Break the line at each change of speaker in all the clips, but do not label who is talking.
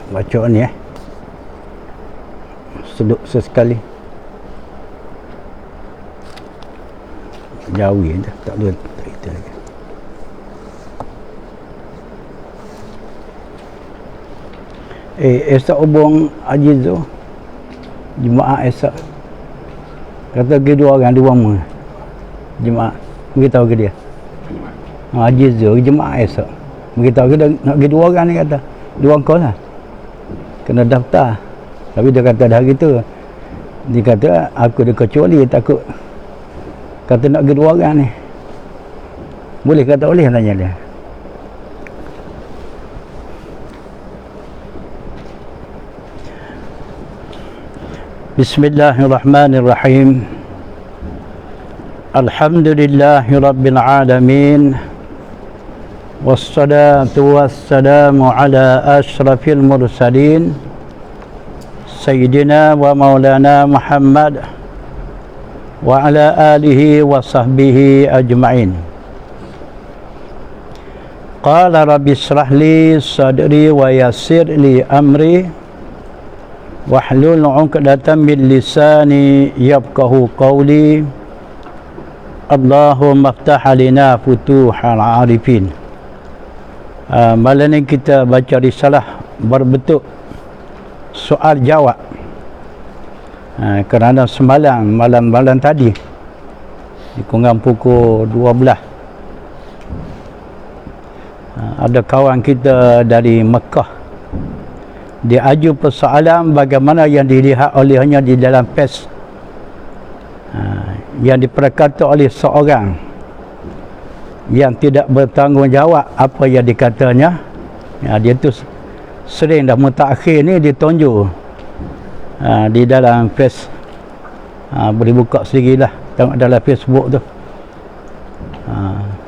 baca ni seduk sesekali. Jawi dah, tak boleh tak kita lagi. Esok hubung Haji tu Jemaah esok kata pergi 2 orang di rumah Jemaah beritahu ke dia Haji tu Jemaah esok beritahu ke dia nak pergi 2 orang ni, kata 2 orang kau lah kena daftar. Tapi dia kata dah gitu, dia kata aku ada kecuali takut kata nak pergi 2 orang ni, boleh ke tak boleh, tanya dia. Bismillahirrahmanirrahim. Alhamdulillahi rabbil alamin. Wassalatu wassalamu ala asyrafil mursalin Sayyidina wa maulana Muhammad wa ala alihi wa sahbihi ajma'in. Qala rabbi israh li sadri wa yassir li amri wahlul 'uqdatam min lisani yafqahu qawli. Allahumma iftah lana futuhal arifin. Malam ni kita baca risalah berbentuk soal jawab. Kerana semalam malam tadi di kurang pukul 12 ada kawan kita dari Mekah, dia aju persoalan bagaimana yang dilihat olehnya di dalam pers yang diperkata oleh seorang yang tidak bertanggungjawab apa yang dikatanya. Dia tu sering dah mutakhir ni ditunjuk di dalam pers. Boleh buka sendiri lah, tengok dalam Facebook tu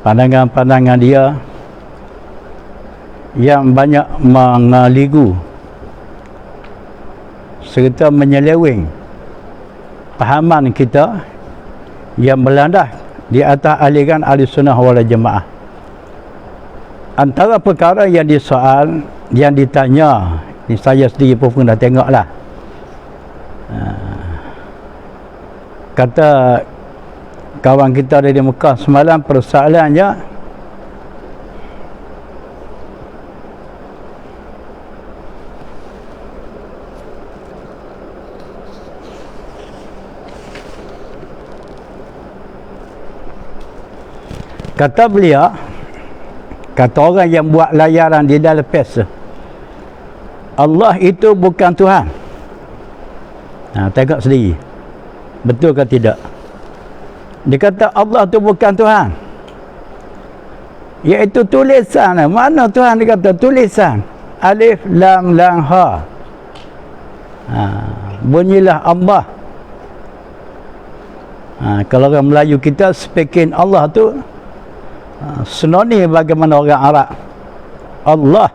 pandangan-pandangan dia yang banyak mengeliru serta menyeleweng pahaman kita yang berlandas di atas aliran Ahlussunnah wal Jamaah. Antara perkara yang disoal, yang ditanya, ni saya sendiri pun dah tengok lah. Kata kawan kita dari Mekah semalam, persoalannya kata beliau, kata orang yang buat layaran di dalam pers, Allah itu bukan Tuhan. Tengok sendiri, betul ke tidak? Dia kata Allah itu bukan Tuhan, iaitu tulisan. Mana Tuhan? Dia kata tulisan alif lam lam ha. Bunyilah Allah. Kalau orang Melayu kita speaking Allah tu sinonim bagaimana orang Arab. Allah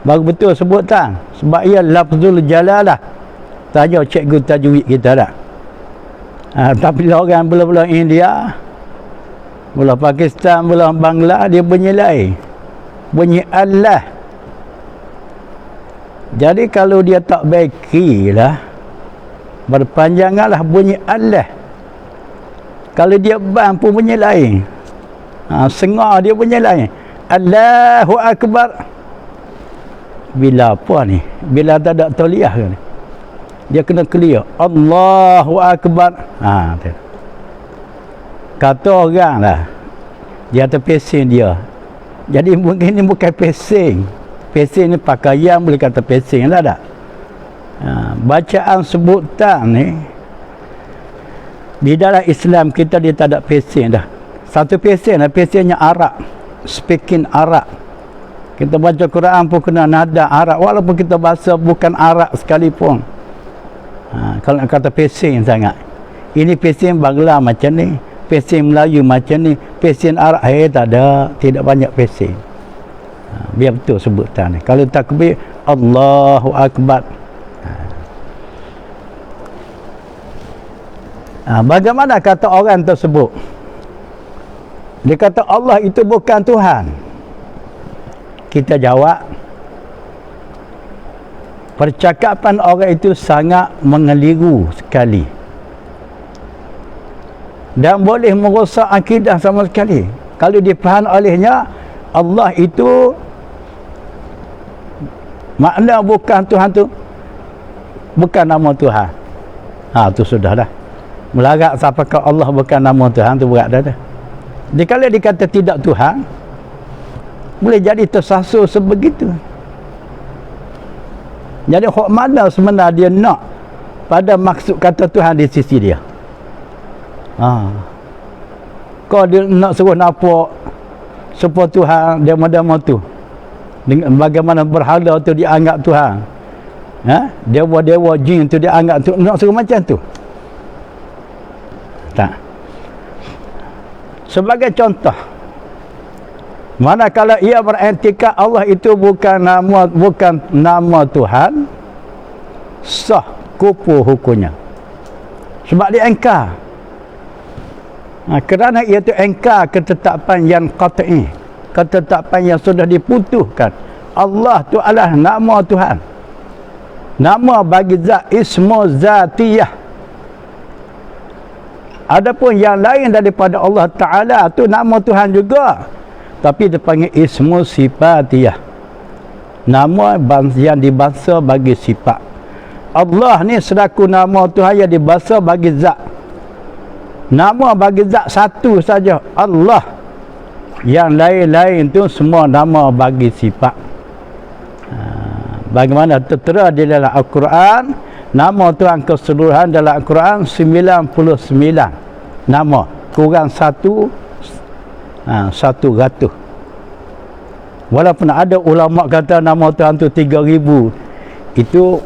baru betul sebutan, sebab ia lafzul jalalah. Tanya cikgu tajwid kita dah. Tapi orang belah-belah India, belah Pakistan, belah Bangla, dia bunyi lain, bunyi Allah. Jadi kalau dia tak baikilah, berpanjanganlah bunyi Allah. Kalau dia bang pun bunyi lain, sengah dia punya lain. Allahu Akbar. Bila apa ni? Bila tak ada tauliah ke ni? Dia kena clear. Allahu Akbar. Kata orang lah, dia atas pesing dia. Jadi mungkin ni bukan pesing. Pesing ni pakaian, boleh kata pesing lah tak? Bacaan sebutan ni di dalam Islam kita dia tak ada pesing dah. Satu pesing lah, pesingnya Arab, speaking Arab. Kita baca Quran pun kena nada Arab, walaupun kita bahasa bukan Arab sekalipun. Kalau nak kata pesing sangat, ini pesing Bangla macam ni, pesing Melayu macam ni, pesing Arab tak ada, tidak banyak pesing. Biar betul sebutan ni. Kalau takbir Allahu Akbar. Bagaimana kata orang tersebut? Dia kata Allah itu bukan Tuhan. Kita jawab, percakapan orang itu sangat mengeliru sekali dan boleh merosak akidah sama sekali. Kalau dipahami olehnya Allah itu makna bukan Tuhan tu, bukan nama Tuhan. Tu sudah dah. Melarat siapa ke Allah bukan nama Tuhan tu berat dah. Jadi kalau dikata tidak Tuhan, boleh jadi tersasul sebegitu. Jadi hak mana sebenarnya dia nak pada maksud kata Tuhan di sisi dia. Kau dia nak suruh nampak supaya Tuhan dema-dema tu, dengan bagaimana berhala tu dianggap Tuhan, dewa-dewa jin tu dianggap tu, nak suruh macam tu tak. Sebagai contoh, manakala ia beriktikad Allah itu bukan nama Tuhan, sah kupu hukumnya sebab dia engkar. Kerana ia itu engkar ketetapan yang qat'i, ketetapan yang sudah diputuskan. Allah tu adalah nama Tuhan, nama bagi zat, ismu zatiyah. Adapun yang lain daripada Allah Ta'ala tu nama Tuhan juga, tapi dipanggil ismu sifatiyah, nama yang dibahasa bagi sifat. Allah ni selaku nama Tuhan yang dibahasa bagi zat. Nama bagi zat satu saja, Allah. Yang lain-lain tu semua nama bagi sifat. Bagaimana tertera di dalam Al-Quran, nama Tuhan keseluruhan dalam Al-Quran 99 nama, kurang 100. Walaupun ada ulama kata nama Tuhan tu 3000, itu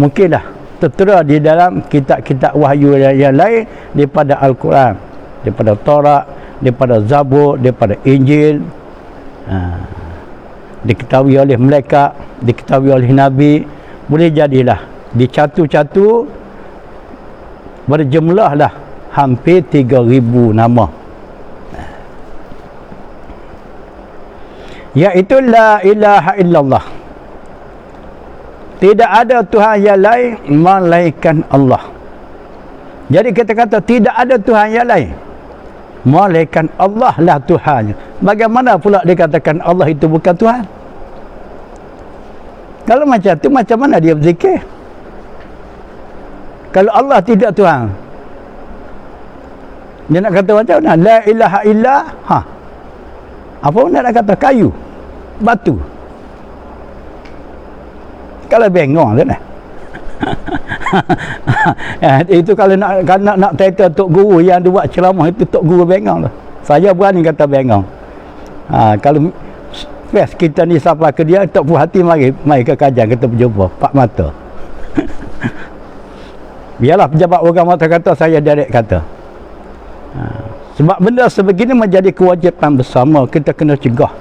mungkinlah tertera di dalam kitab-kitab wahyu yang lain daripada Al-Quran, daripada Taurat, daripada Zabur, daripada Injil, diketahui oleh malaikat, diketahui oleh Nabi. Boleh jadilah dicatu-catu berjumlahlah hampir 3000 nama, iaitu la ilaha illallah, tidak ada Tuhan yang lain melainkan Allah. Jadi kita kata tidak ada Tuhan yang lain melainkan Allah lah Tuhan. Bagaimana pula dikatakan Allah itu bukan Tuhan? Kalau macam tu, macam mana dia berzikir? Kalau Allah tidak Tuhan, dia nak kata macam mana? La ilaha illa, apa nak kata? Kayu, batu. Kalau bengong tu nah. Itu kalau nak title Tok Guru yang dia buat ceramah itu, Tok Guru bengong tu. Saya berani kata bengong. Kalau best kita ni siapa ke dia, tak puas hati, mari ke kajian, kita berjumpa pak mata. Biarlah pejabat agama kata, saya direct kata. Sebab benda sebegini menjadi kewajipan bersama, kita kena cegah.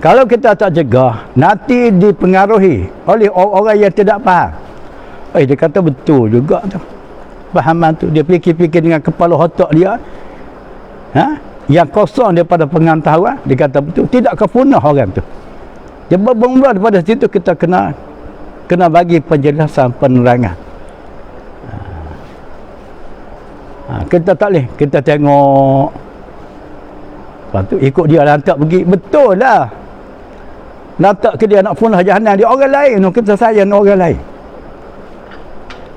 Kalau kita tak cegah, nanti dipengaruhi oleh orang-orang yang tidak faham. Dia kata betul juga tu fahaman tu. Dia fikir-fikir dengan kepala otak dia, yang kosong daripada pengetahuan. Dia kata betul, tidak kepunah orang tu. Dia bermula daripada situ, kita kena bagi penjelasan, penerangan. Kita tak boleh kita tengok, lepas tu ikut dia lantak pergi. Betul lah, lantak ke dia nak punah jahanam, dia orang lain, kita sayang orang lain.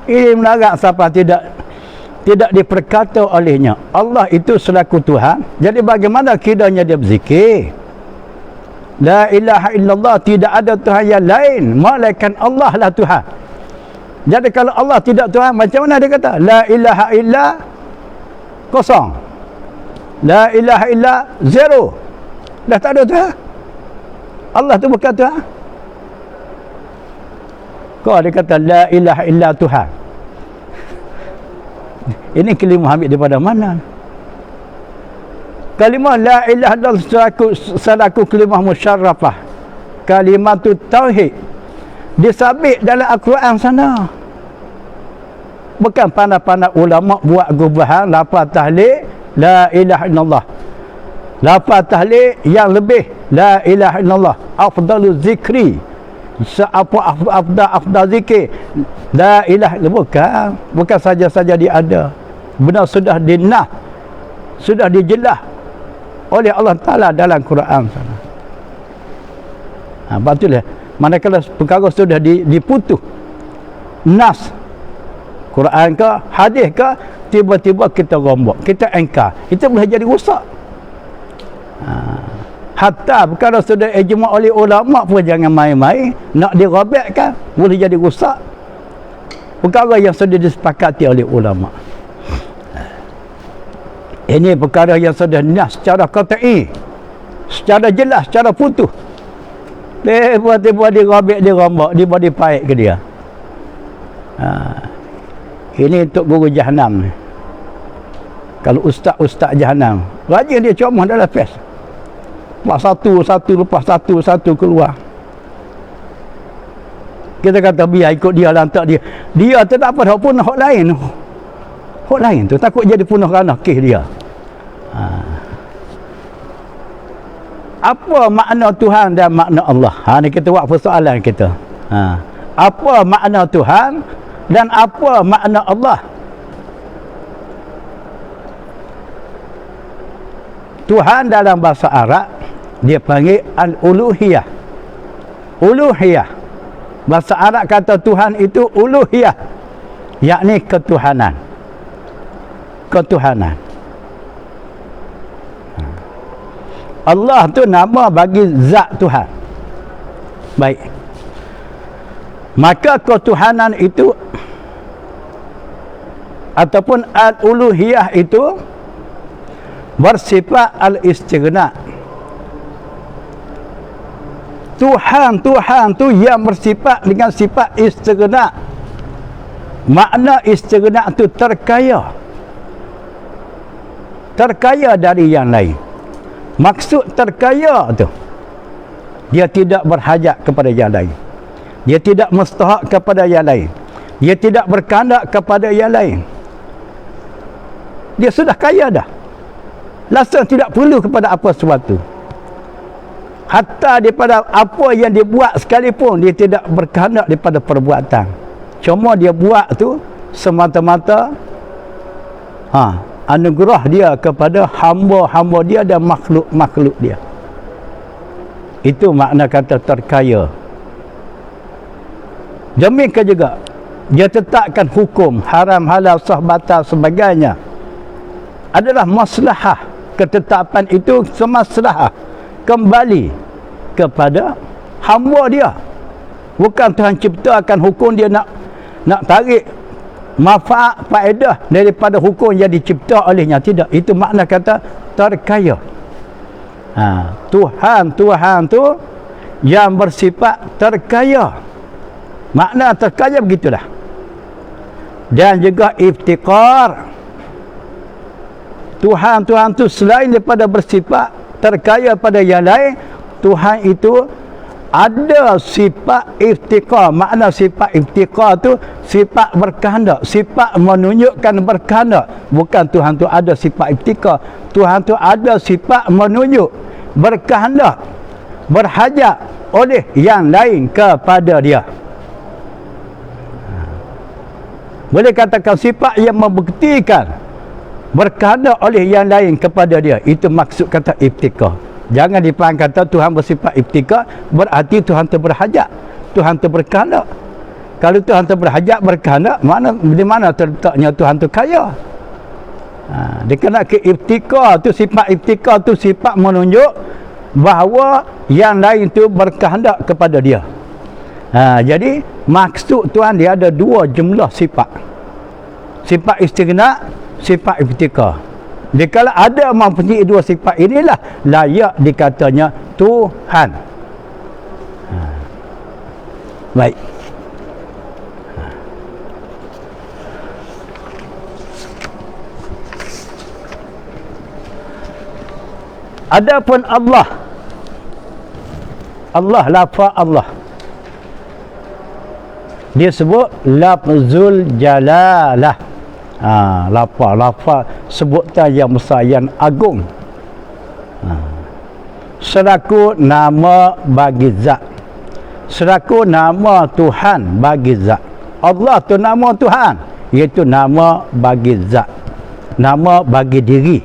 Ini melarat siapa tidak diperkata olehnya Allah itu selaku Tuhan. Jadi bagaimana kiranya dia berzikir la ilaha illallah, tidak ada Tuhan yang lain melainkan Allah lah Tuhan. Jadi kalau Allah tidak Tuhan, macam mana dia kata la ilaha illa, kosong, la ilaha illa, zero, dah tak ada Tuhan. Allah tu bukan Tuhan. Kau dia kata la ilaha illa Tuhan. Ini kalimah ambil daripada mana? Kalimah la ilaha illallah selaku kalimah musyarrafah, kalimatu tauhid, disabit dalam Al-Quran sana. Bukan pandai-pandai ulama buat gubahan lafaz tahlil la ilaha illallah, lafaz tahlil yang lebih la ilaha illallah afdalu zikri, Seapa afdal zikir la ilaha illallah, bukan saja-saja dia ada, benar sudah dinah, sudah dijelas oleh Allah Ta'ala dalam Quran sana. Betul lah. Manakala perkara sudah diputus nas Quran ke hadis ke, tiba-tiba kita rombak, kita engkar, itu boleh jadi rosak. Hatta perkara sudah ijma' oleh ulama pun jangan main-main, nak dirobekkan boleh jadi rosak perkara yang sudah disepakati oleh ulama. Ini perkara yang sudah nas secara qat'i, secara jelas, secara putus. Tiba-tiba dirobek, dirombak, diberi paik ke dia. Ini untuk guru Jahannam ni. Kalau ustaz-ustaz Jahannam, rajin dia ceramah dalam pes. Lepas satu keluar. Kita kata biar ikut dia, lantak dia. Dia tu tak apa, punah hak lain. Hak lain tu takut jadi punah ranah kes dia. Apa makna Tuhan dan makna Allah? Ni kita buat persoalan kita. Apa makna Tuhan dan apa makna Allah? Tuhan dalam bahasa Arab dia panggil al-uluhiyah. Uluhiyah. Bahasa Arab kata Tuhan itu uluhiyah, yakni ketuhanan. Ketuhanan. Allah tu nama bagi zat Tuhan. Baik. Maka ketuhanan itu ataupun al-uluhiyah itu bersifat al-istighna. Tuhan tu yang bersifat dengan sifat istighna. Makna istighna tu terkaya. Terkaya dari yang lain. Maksud terkaya tu, dia tidak berhajat kepada yang lain. Dia tidak mustahak kepada yang lain. Dia tidak berkehendak kepada yang lain. Dia sudah kaya dah. Langsung tidak perlu kepada apa sesuatu. Hatta daripada apa yang dia buat sekalipun, dia tidak berkehendak daripada perbuatan. Cuma dia buat tu semata-mata anugerah dia kepada hamba-hamba dia dan makhluk-makhluk dia. Itu makna kata terkaya. Demikian juga dia tetapkan hukum haram, halal, sah, batal sebagainya adalah maslahah. Ketetapan itu semaslahah kembali kepada hamba dia. Bukan Tuhan ciptakan hukum dia nak tarik manfaat, faedah daripada hukum yang dicipta olehnya. Tidak. Itu makna kata terkaya. Tuhan tu yang bersifat terkaya. Makna terkaya begitulah. Dan juga iftiqar. Tuhan tu selain daripada bersifat terkaya pada yang lain, Tuhan itu ada sifat iftiqar. Makna sifat iftiqar tu sifat berkehendak, sifat menunjukkan berkehendak. Bukan Tuhan tu ada sifat iftiqar, Tuhan tu ada sifat menunjuk berkehendak, berhajat oleh yang lain kepada dia. Boleh katakan sifat yang membuktikan berkehendak oleh yang lain kepada dia. Itu maksud kata iftiqar. Jangan dipaham kata Tuhan bersifat iftiqar berarti Tuhan tu berhajat, Tuhan tu berkehendak. Kalau Tuhan tu berhajat, berkehendak, di mana terletaknya Tuhan tu kaya? Dikena ke iftiqar tu, sifat iftiqar tu sifat menunjuk bahawa yang lain tu berkehendak kepada dia. Jadi maksud Tuhan dia ada dua jumlah sifat. Sifat istighna, sifat iftiqar. Jika ada mempunyai dua sifat inilah layak dikatanya Tuhan. Baik. Adapun Allah, lafaz Allah dia sebut lafzul jalalah. Lafaz sebutan yang besar, yang agung, selaku nama bagi zat. selaku nama Tuhan bagi zat. Allah tu nama Tuhan, iaitu nama bagi zat, nama bagi diri.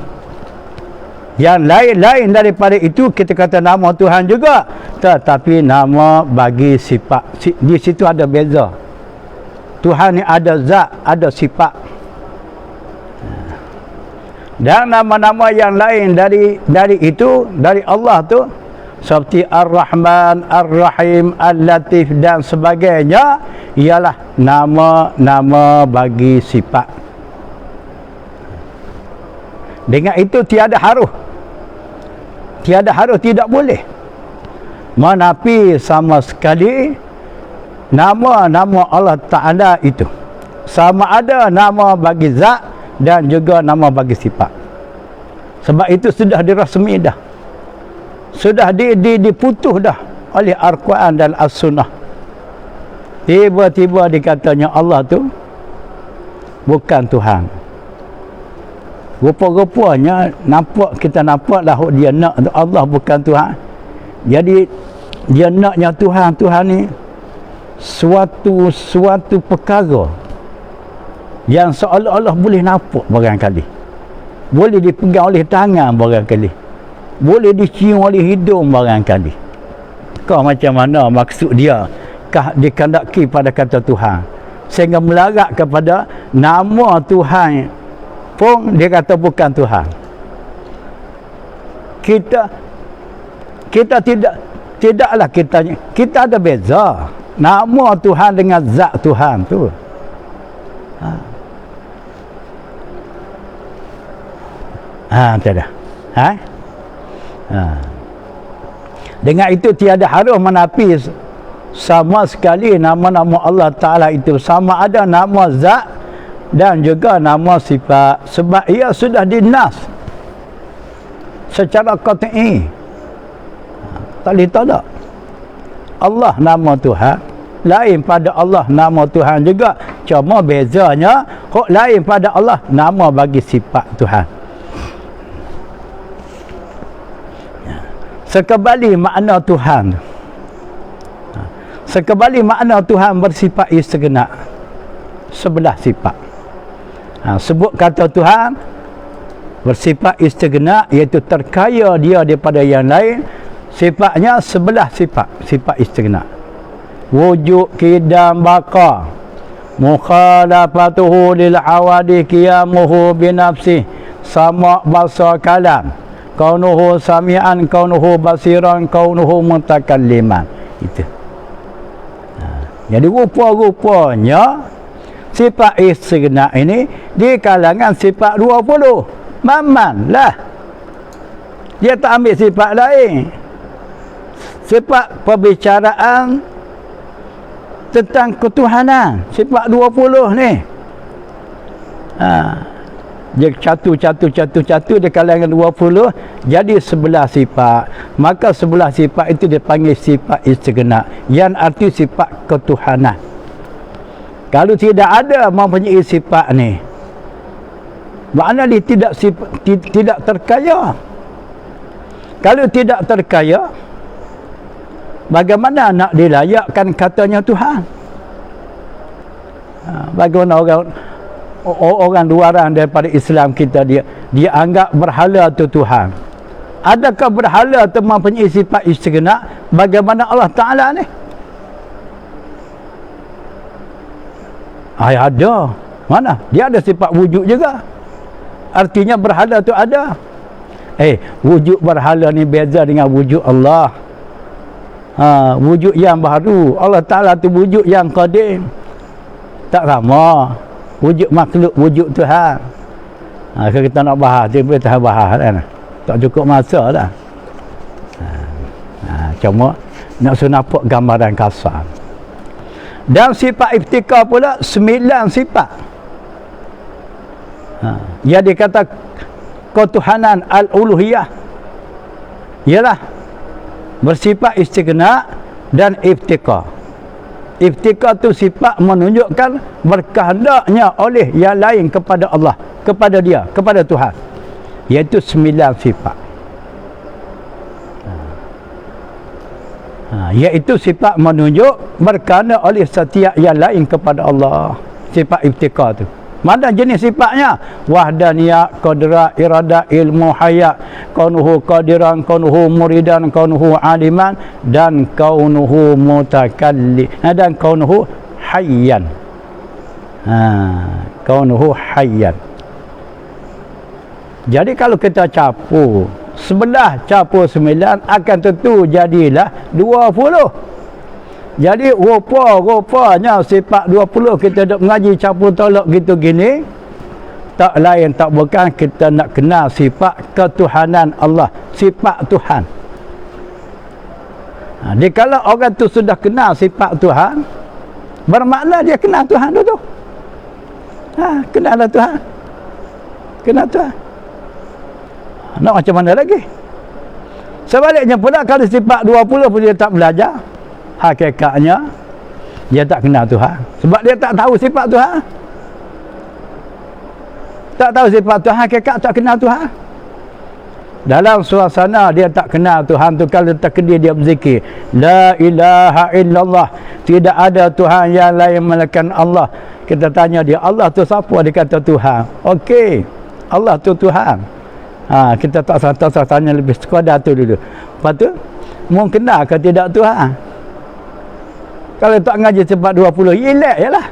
Yang lain-lain daripada itu kita kata nama Tuhan juga, tetapi nama bagi sifat. Di situ ada beza. Tuhan ni ada zat, ada sifat. Dan nama-nama yang lain dari itu, dari Allah tu, seperti Ar-Rahman, Ar-Rahim, Al-Latif dan sebagainya, ialah nama-nama bagi sifat. Dengan itu tiada haruh, tidak boleh menafi sama sekali nama-nama Allah Ta'ala itu, sama ada nama bagi zat dan juga nama bagi sifat. Sebab itu sudah dirasmi dah, sudah diputuh dah oleh Al-Quran dan As-Sunnah. Tiba-tiba dikatanya Allah tu bukan Tuhan. Rupa-rupanya kita nampak lah dia nak Allah bukan Tuhan. Jadi dia naknya Tuhan ni suatu perkara yang seolah-olah boleh nampak barangkali, boleh dipegang oleh tangan barangkali, boleh dicium oleh hidung barangkali. Kau macam mana maksud dia dikandaki pada kata Tuhan, sehingga melarat kepada nama Tuhan pun dia kata bukan Tuhan. Kita tidaklah kita ada beza nama Tuhan dengan zat Tuhan tu. Tiada. Dengan itu tiada harus menafi sama sekali nama-nama Allah Ta'ala itu, sama ada nama zat dan juga nama sifat, sebab ia sudah dinas secara qat'i. Tak boleh tolak. Allah nama Tuhan, lain pada Allah nama Tuhan juga, cuma bezanya hak lain pada Allah nama bagi sifat Tuhan. Sekebali makna Tuhan, sekebali makna Tuhan bersifat istighna, sebelah sifat. Sebut kata Tuhan bersifat istighna, iaitu terkaya dia daripada yang lain. Sifatnya sebelah sifat istighna. Wujud, qidam, baqa, mukhalafatuhu lil awadi, qiyamuhu binafsih, sama bahasa kalam, kaunuhu sami'an, kaunuhu basiran, kaunuhu mutakalliman. Itu. Jadi rupa-rupanya sifat istighna ini di kalangan sifat 20. Maman lah. Dia tak ambil sifat lain. Sifat perbicaraan tentang ketuhanan, sifat 20 ni. Dia catu di kalangan 20, jadi sebelah sifat. Maka sebelah sifat itu dipanggil sifat istighna, yang arti sifat ketuhanan. Kalau tidak ada mempunyai sifat ni, makna dia tidak terkaya. Kalau tidak terkaya, bagaimana nak dilayakkan katanya Tuhan? Bagaimana orang luaran daripada Islam kita dia anggap berhala tu Tuhan. Adakah berhala tu mempunyai sifat istighna bagaimana Allah Ta'ala ni? Ada. Mana? Dia ada sifat wujud juga. Artinya berhala tu ada. Wujud berhala ni beza dengan wujud Allah. Wujud yang baru. Allah Ta'ala tu wujud yang qadim. Tak sama. Wujud makhluk, wujud Tuhan. Kalau kita nak bahas, dia boleh tahan bahas kan? Tak cukup masa dah. Cuma nak nampak gambaran kasar. Dan sifat iftikar pula 9 sifat. Yang dikata ketuhanan al-uluhiyah ialah bersifat istighna dan iftikar. Iftikar tu sifat menunjukkan berkehendaknya oleh yang lain kepada Allah, kepada dia, kepada Tuhan, iaitu 9 sifat. Iaitu sifat menunjuk berkana oleh setiap yang lain kepada Allah. Sifat iftikar tu. Mana jenis sifatnya? Wahdaniyah, qadrat, iradah, ilmu, hayat, kaunuhu qadiran, kaunuhu muridan, kaunuhu aliman, dan kaunuhu mutakallim, dan kaunuhu hayyan. Kaunuhu hayyan. Jadi kalau kita capur 11 capur 9 akan tentu jadilah 20. Jadi rupanya sifat 20 kita duk mengaji capur tolak gitu gini, tak lain tak bukan kita nak kenal sifat ketuhanan Allah, sifat Tuhan. Kalau orang tu sudah kenal sifat Tuhan, bermakna dia kenal Tuhan tu. Kenal Tuhan. Kenal Tuhan. Nak macam mana lagi? Sebaliknya pula kalau sifat 20 pun dia tak belajar, hakikatnya dia tak kenal Tuhan. Sebab dia tak tahu sifat Tuhan. Tak tahu sifat Tuhan, hakikat tak kenal Tuhan. Dalam suasana dia tak kenal Tuhan tu, kalau terkedir dia berzikir, la ilaha illallah, tidak ada Tuhan yang lain melainkan Allah. Kita tanya dia, Allah tu siapa? Dia kata Tuhan. Okey, Allah tu Tuhan. Kita tak usah tanya lebih, sekadar tu dulu. Lepas tu mau kenal ke tidak Tuhan? Kalau tak ngaji sifat 20, elak je lah.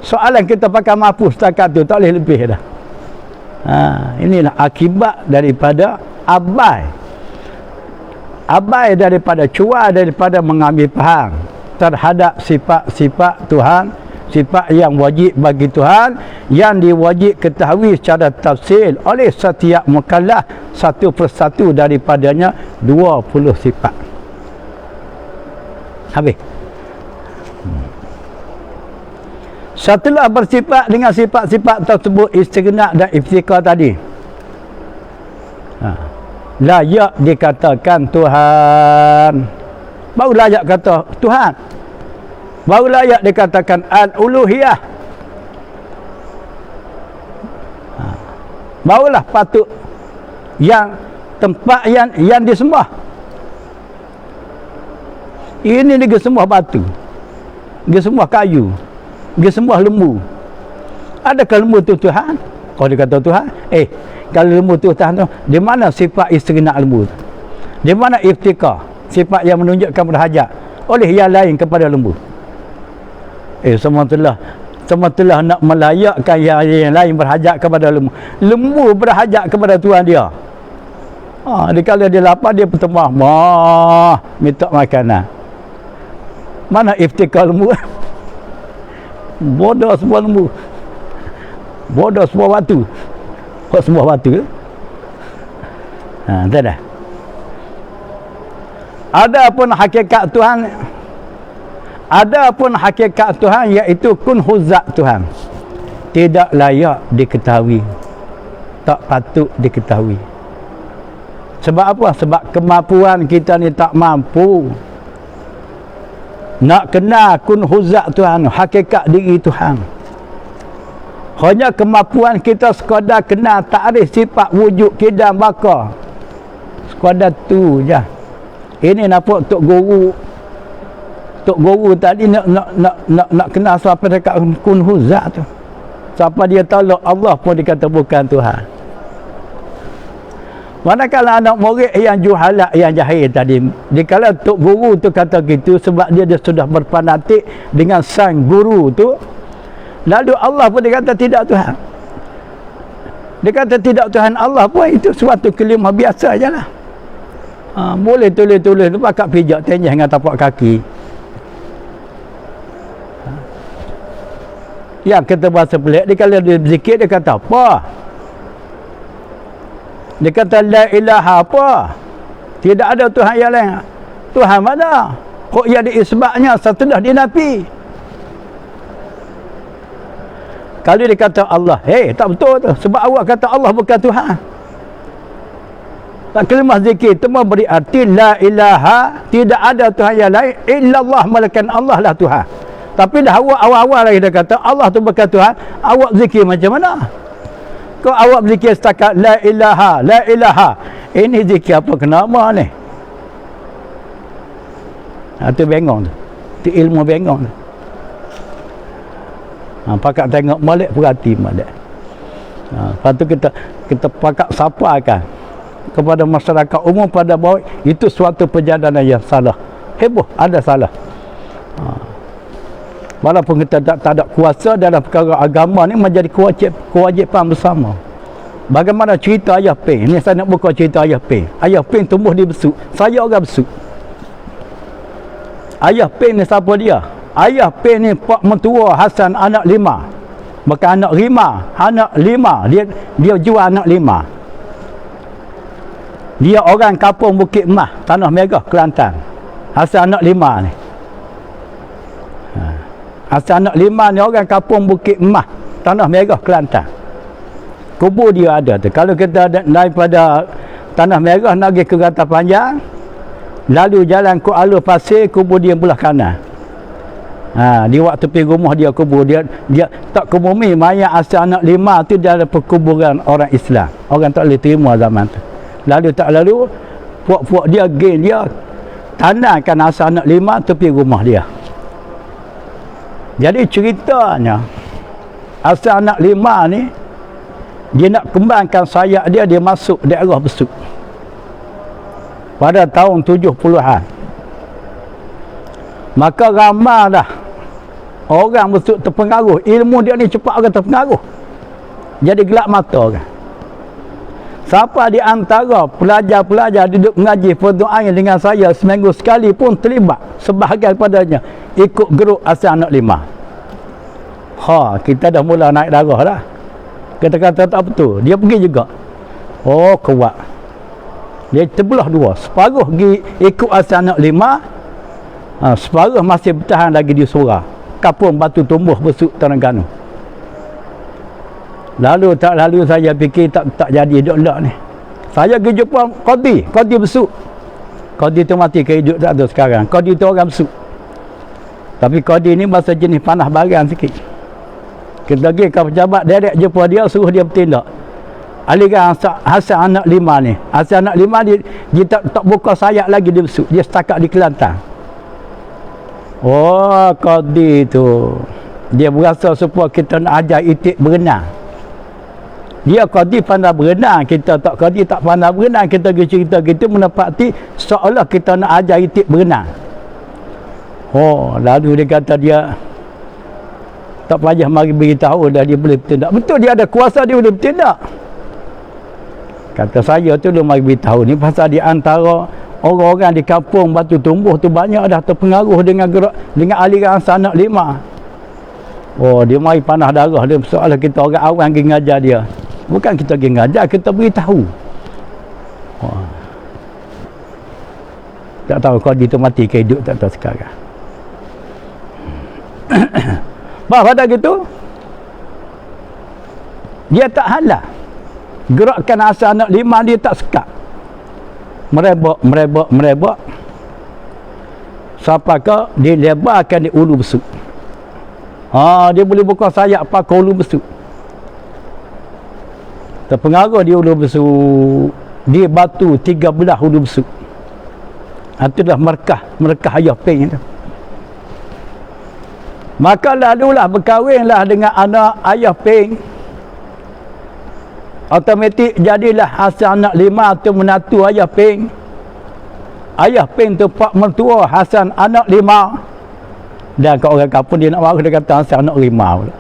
Soalan kita pakai mampu setakat tu, tak boleh lebih dah. Inilah akibat daripada abai daripada cuak, daripada mengambil faham terhadap sifat-sifat Tuhan, sifat yang wajib bagi Tuhan, yang diwajib ketahui secara tafsil oleh setiap mukallaf satu persatu daripadanya 20 sifat. Habis. Setelah bersifat dengan sifat-sifat tersebut, istighna dan iftikar tadi, layak dikatakan Tuhan. Baru layak kata Tuhan. Baru layak dikatakan al-uluhiyah. Barulah patut yang tempat yang disembah. Ini dia sembah batu, dia sembah kayu, dia sembah lembu. Adakah lembu tu Tuhan? Kalau dia kata Tuhan, kalau lembu tu Tuhan tu, di mana sifat istighna lembu tu? Di mana iftikar, sifat yang menunjukkan berhajat oleh yang lain kepada lembu? Semua telah nak melayakkan yang lain berhajat kepada lembu. Lembu berhajat kepada Tuhan dia. Kalau dia lapar, dia bertembah, minta makanan. Mana iftikar lembu? Bodoh semua lembu. Bodoh semua batu. Kok semua batu? Tak dah. Adapun hakikat Tuhan iaitu kun huzat Tuhan, tidak layak diketahui, tak patut diketahui. Sebab apa? Sebab kemampuan kita ni tak mampu nak kenal kun huzat Tuhan, hakikat diri Tuhan. Hanya kemampuan kita sekadar kenal takrif sifat wujud kidam baka, sekadar tu je. Ini nampak Tok Guru tadi nak kenal siapa dekat kun huzat tu. Siapa dia tolak Allah pun dikata bukan Tuhan. Manakala anak murid yang juhalat, yang jahil tadi, dikala Tok Guru tu kata gitu, sebab dia sudah berfanatik dengan sang guru tu, lalu Allah pun dikata tidak Tuhan. Dia kata tidak Tuhan Allah pun itu suatu kelimah biasa je lah. Boleh tulis-tulis tu pakai pijak tenyah dengan tapak kaki. Yang kita bahasa pelik, dia kalau dia berzikir, dia kata apa? Dia kata la ilaha apa? Tidak ada Tuhan yang lain. Tuhan mana? Kok ia diisbatnya setelah dinafi? Kalau dia kata Allah, tak betul tu. Sebab awak kata Allah bukan Tuhan. Tak kelimah zikir itu memberi arti la ilaha, tidak ada Tuhan yang lain illallah, melainkan Allah lah Tuhan. Tapi dah awal-awal lagi dia kata Allah tu bukan Tuhan. Awak zikir macam mana? Kau awak zikir setakat la ilaha, la ilaha. Ini zikir apa kenapa ni? Itu bengong tu. Itu ilmu bengong tu. Pakak tengok balik, perhati balik. Lepas tu kita pakak sampaikan kepada masyarakat umum pada bahawa itu suatu perjalanan yang salah. Heboh, ada salah. Walaupun kita tak ada kuasa dalam perkara agama ni, menjadi kewajipan bersama. Bagaimana cerita Ayah Peng? Ni saya nak buka cerita Ayah Peng. Ayah Peng tumbuh di Besut. Saya orang Besut. Ayah Peng ni siapa dia? Ayah Peng ni pak mentua Hasan anak 5. Bukan anak 5, anak 5. Dia jual anak 5. Dia orang kampung Bukit Emah, Tanah Merah, Kelantan. Hasan anak 5 ni. Hasan anak 5 ni orang kampung Bukit Emah, Tanah Merah, Kelantan. Kubur dia ada tu. Kalau kita daripada Tanah Merah nak pergi ke Rata Panjang, lalu jalan ke Alur Pasir, kubur dia belah kanan. Di waktu tepi rumah dia kubur dia tak kemumi mayat asal anak 5 tu dalam perkuburan orang Islam. Orang tak boleh terima zaman tu. Lalu puak-puak dia geng dia tanamkan asal anak 5 tepi rumah dia. Jadi ceritanya asal anak 5 ni dia nak kembangkan sayap dia masuk daerah Besut pada tahun 70-an. Maka ramai dah orang Besut terpengaruh. Ilmu dia ni cepat orang terpengaruh, jadi gelap mata orang. Siapa di antara pelajar-pelajar duduk mengaji perdoaan dengan saya seminggu sekali pun terlibat sebahagian padanya ikut geruk asal anak 5. Kita dah mula naik darah dah. Kita kata tak betul, dia pergi juga. Kuat. Dia terbelah dua. Separuh pergi ikut asal anak 5, separuh masih bertahan lagi di Surah, kampung Batu Tumbuh, Besut, Terengganu. Lalu saya fikir tak jadi dok ni. Saya pergi jumpa Qadi Besut. Qadi tu mati, kehidup tak ada sekarang. Qadi tu orang Besut. Tapi Qadi ni bahasa jenis panah baran sikit. Kita pergi ke pejabat, direct jumpa dia, suruh dia bertindak. Aliran Hasan anak 5 ni. Hasan anak 5 dia tak buka sayap lagi di Besut. Dia setakat di Kelantan. Qadi tu dia berasa supaya kita nak ajar itik berenang. Dia Qadi pandai berenang, kita tak Qadi tak pandai berenang. Kita pergi cerita kita menepati seolah kita nak ajar itik berenang. Lalu dia kata dia tak payah mari beritahu dah, dia boleh bertindak. Betul, dia ada kuasa, dia boleh bertindak. Kata saya tu dia mari beritahu ni pasal di antara orang-orang di kampung Batu Tumbuh tu banyak dah terpengaruh dengan aliran anak 5. Dia mari panah darah dia soal kita orang awam pergi ngajar dia. Bukan kita pergi ngajar, kita beritahu. Tak tahu kalau dia tu mati ke hidup, tak tahu sekarang. Pada gitu dia tak halal. Gerakan asal anak 5 dia tak sekat. Merebak. Sampai ke dia lebarkan di Ulu Besut. Dia boleh buka sayap pakai Ulu Besut. Terpengaruh di Ulu Besut. Dia batu 13 Ulu Besut. Itulah merkah Ayah Peng itu. Maka lalulah berkahwinlah dengan anak Ayah Peng. Automatik jadilah Hasan anak 5 tu menatu Ayah Peng. Ayah Peng tu pak mentua Hasan anak 5. Dan kat orang kampung dia nak marah, dia kata Hasan anak 5 pula.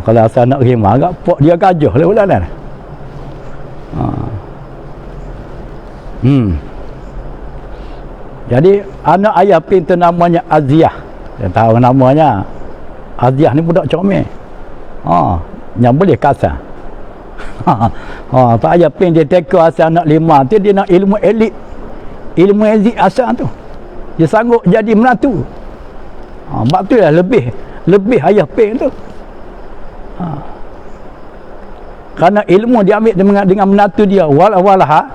Kalau Hasan anak 5 agak pak dia gajah lah pula kan. Jadi anak Ayah Peng tu namanya Aziah. Dia tahu namanya. Aziah ni budak comel. Yang boleh kasar. Pak Ayah Peng dia teka asal anak 5 tu, dia nak ilmu elit. Ilmu elit asal tu. Dia sanggup jadi menantu. Sebab tu lah lebih Ayah Peng tu. Kerana ilmu dia ambil dengan menantu dia. Walah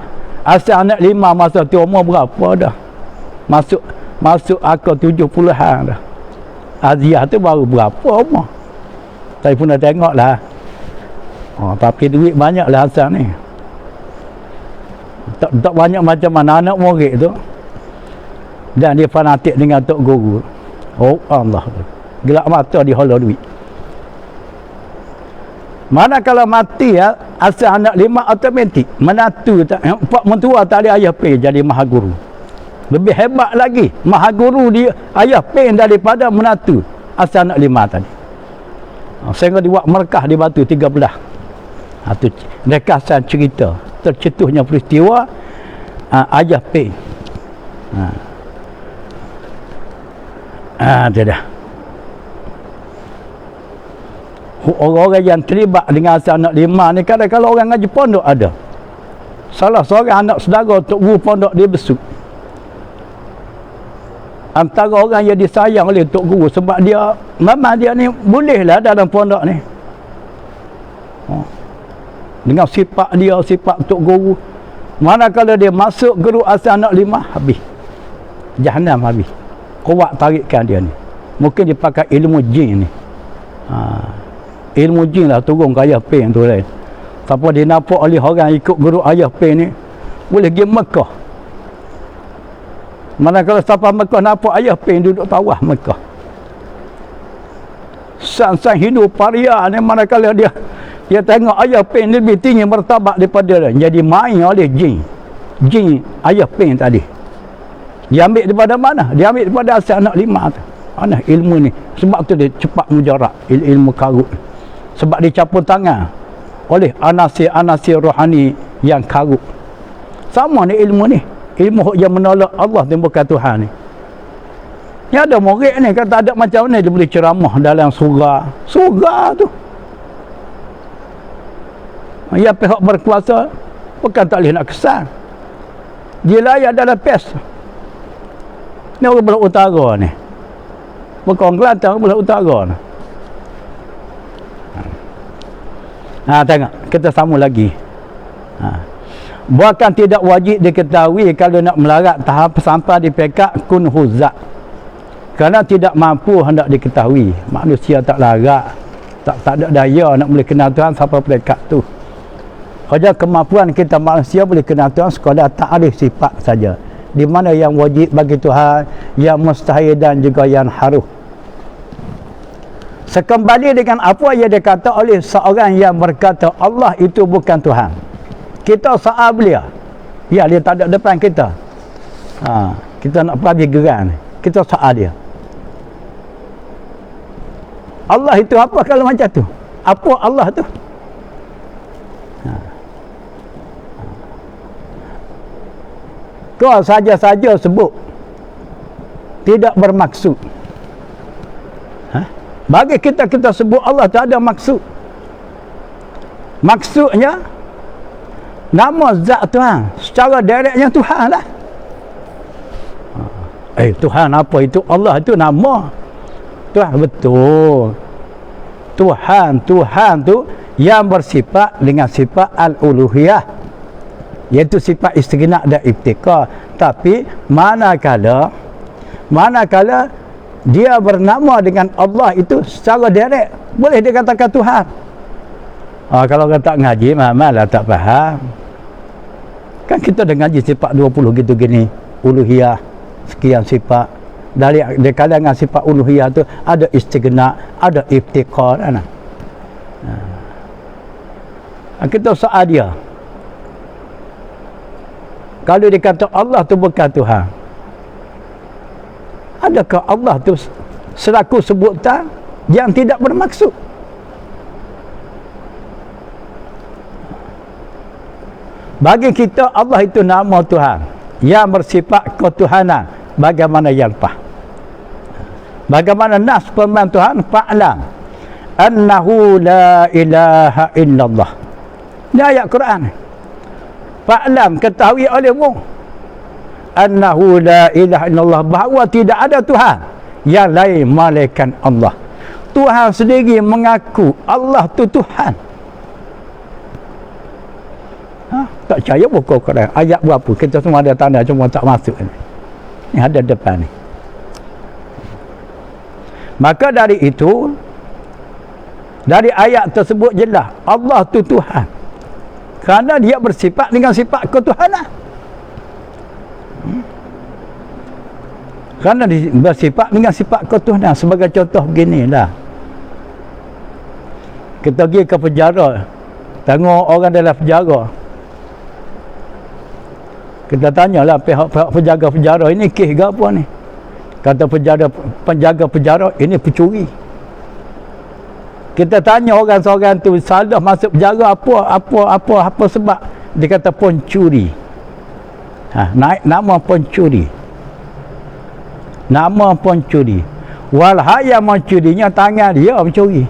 asal anak 5 masa tu umur berapa dah? Masuk akal 70-an dah. Aziah tu baru berapa umur? Saya pun dah tengok lah. Tapi duit banyak lah Hasan ni. Tak banyak macam mana anak murid tu. dan dia fanatik dengan tok guru. Oh Allah, gelap mata di hala duit. Mana kalau mati ya, asal anak 5 automatik, menatu tak, empat mentua tak ada ayah pay jadi maha guru. Lebih hebat lagi, maha guru dia ayah pay daripada menatu asal anak 5 tadi. Sehingga dibuat merkah di batu 13. Itu rekasan cerita tercetusnya peristiwa ayah pay. Itu dah. Orang-orang yang terlibat dengan asal anak 5 ni, kadang-kadang orang ngaji pondok ada. Salah seorang anak saudara Tok Guru pondok dia besuk. Antara orang yang disayang oleh Tok Guru sebab dia, mama dia ni bolehlah dalam pondok ni. Dengan sifat dia, sifat Tok Guru. Manakala dia masuk guru asal anak 5, habis. Jahannam habis. Kuat tarikkan dia ni. Mungkin dia pakai ilmu jin ni. Ilmu jin lah turun ke ayah pay tu lain. Siapa dia nampak oleh orang ikut guru ayah pay ni, boleh pergi Mekah. Manakala siapa Mekah nampak ayah pay duduk tawah Mekah. Sang-sang Hindu paria ni, manakala dia tengok ayah pay ni lebih tinggi martabat daripada dia, jadi main oleh jin. Jin ayah pay tadi. Dia ambil daripada mana? Dia ambil daripada asal anak 5 tu. Mana ilmu ni? Sebab tu dia cepat mujarab ilmu karut. Sebab dicampur tangan oleh anasir-anasir rohani yang karut. Sama ni ilmu ni. Ilmu yang menolak Allah dan bukan Tuhan ni. Ni ada murid ni kata ada macam ni dia boleh ceramah dalam surah. Surah tu. Yang pihak berkuasa bukan tak boleh nak kesan. Dia layak dalam pes. Ni orang belah utara ni. Bukan Kelantan, belah utara ni. Tengok, kita sama lagi. Bahkan tidak wajib diketahui kalau nak melarat tahap sampai di pekat kun huzak. Kerana tidak mampu hendak diketahui. Manusia tak larat, tak ada daya nak boleh kenal Tuhan sampai pekat tu. Saja kemampuan kita manusia boleh kenal Tuhan sekadar ta'rif sifat saja. Di mana yang wajib bagi Tuhan, yang mustahil dan juga yang haruh. Sekembali dengan apa yang dikata oleh seorang yang berkata Allah itu bukan Tuhan. Kita saat beliau. Ya, dia tak ada depan kita. Kita nak pergi geran. Kita saat dia. Allah itu apa kalau macam tu? Apa Allah tu? Kau saja-saja sebut. Tidak bermaksud. Bagi kita sebut Allah tak ada maksud. Maksudnya nama zat Tuhan secara direktnya Tuhan lah. Tuhan apa itu? Allah itu nama Tuhan, betul. Tuhan tu yang bersifat dengan sifat al-uluhiyah, iaitu sifat istighna dan iftikar. Tapi manakala dia bernama dengan Allah itu secara direct, boleh dikatakan Tuhan. Kalau orang tak ngaji, malah tak faham. Kan kita dah ngaji sifat 20 gitu gini, uluhiyah, sekian sifat. Dari kalangan sifat uluhiyah tu ada istighna, ada iftikar. Kita soal dia. Kalau dikata Allah tu bukan Tuhan, adakah Allah tu selaku sebutan yang tidak bermaksud? Bagi kita Allah itu nama Tuhan yang bersifat ketuhanan bagaimana yang pah. Bagaimana nas firman Tuhan, fa'lam annahu la ilaha illallah. Ini ayat Quran. Fa'lam, ketahui olehmu annahu la ilaha illallah, bahawa tidak ada Tuhan yang lain melainkan Allah. Tuhan sendiri mengaku Allah tu Tuhan. Tak percaya buku Quran. Ayat berapa? Kita semua ada tanda, cuma tak masuk ni. Ni ada depan ni. Maka dari itu, dari ayat tersebut jelas Allah tu Tuhan. Kerana dia bersifat dengan sifat ketuhanan. Kerana bersifat dengan sifat ketuhanan. Sebagai contoh beginilah. Kita pergi ke penjara, tengok orang dalam penjara. Kita tanyalah pihak-pihak penjaga penjara, ini kes ke apa ni? Kata penjaga penjara, ini pencuri. Kita tanya orang seorang tu salah masuk penjara apa sebab? Dia kata pencuri. Naik nama pencuri. Nama pencuri. Walhai yang mencurinya tangan dia mencuri.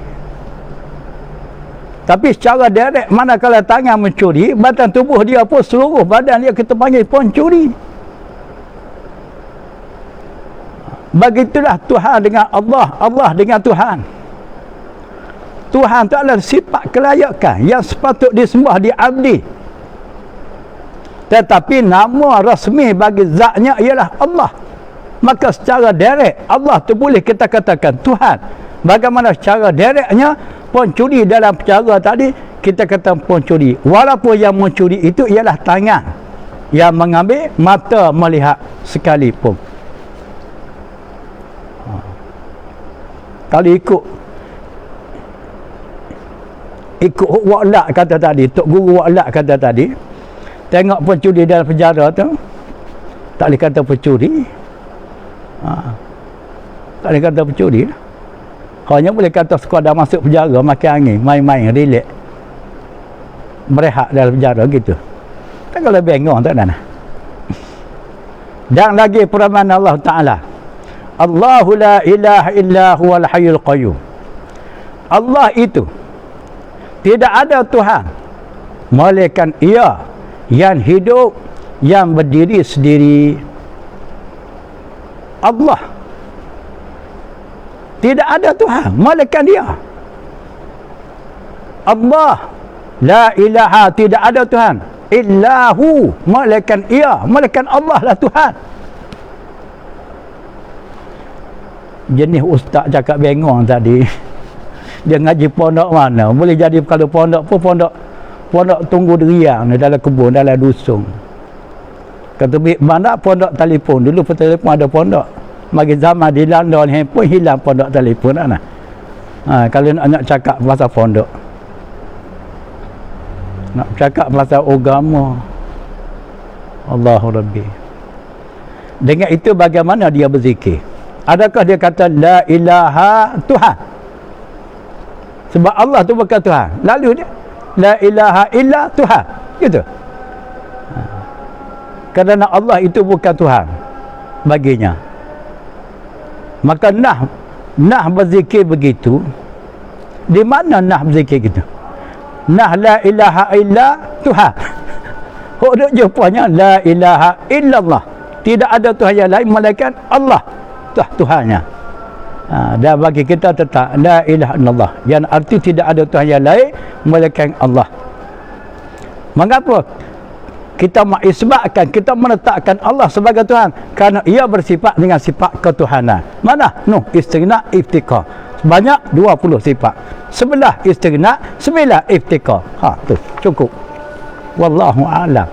Tapi secara direct, manakala tangan mencuri, badan tubuh dia pun seluruh badan dia kita panggil pencuri. Begitulah Tuhan dengan Allah, Allah dengan Tuhan. Tuhan itu adalah sifat kelayakan yang sepatut disembah, diabdi. Tetapi nama rasmi bagi zatnya ialah Allah. Maka secara direct, Allah itu boleh kita katakan Tuhan. Bagaimana secara directnya pencuri dalam penjara tadi, kita kata pencuri. Walaupun yang mencuri itu ialah tangan yang mengambil, mata melihat sekalipun. Kalau ikut waklak kata tadi, Tok Guru waklak kata tadi, tengok pencuri dalam penjara tu, tak boleh kata pencuri. Tak boleh kata pencuri. Hanya boleh kata sekadar masuk penjara, makan angin, main-main, relax, berehat dalam penjara gitu. Tak kalau bengong tak nak. Dan lagi firman Allah Ta'ala, Allahu la ilaha illa huwal hayyul qayyum. Allah itu tidak ada Tuhan melainkan Ia yang hidup, yang berdiri sendiri. Allah tidak ada Tuhan melainkan Dia. Allah la ilaha, tidak ada Tuhan illahu, melainkan Ia, melainkan Allah lah Tuhan. Jenis ustaz cakap bengong tadi. Dia ngaji pondok mana? Boleh jadi kalau pondok pun pondok tunggu deriang dalam kebun, dalam dusun. Kata mana pondok telefon. Dulu pun telefon ada pondok. Bagi zaman di London handphone hilang pondok telefon lah. Kalau nak cakap pasal pondok, nak cakap pasal agama, Allahu Rabbi. Dengan itu bagaimana dia berzikir? Adakah dia kata la ilaha Tuhan? Sebab Allah tu bukan Tuhan. Lalu dia la ilaha illa Tuhan. Gitu. Kerana Allah itu bukan Tuhan baginya. Maka nah berzikir begitu. Di mana nah berzikir gitu? Nah la ilaha illa Tuhan. Hok jupanya la ilaha illallah. Tidak ada Tuhan yang lain melainkan Allah. Tuhannya. Dan bagi kita tetap la ilaha illallah, yang arti tidak ada Tuhan yang lain melainkan Allah. Mengapa kita mengisbatkan, kita menetapkan Allah sebagai Tuhan? Kerana Ia bersifat dengan sifat ketuhanan. Mana? Istighna, iftikar. Sebanyak 20 sifat. 11 istighna, 9 iftikar. Tu cukup. Wallahu a'lam.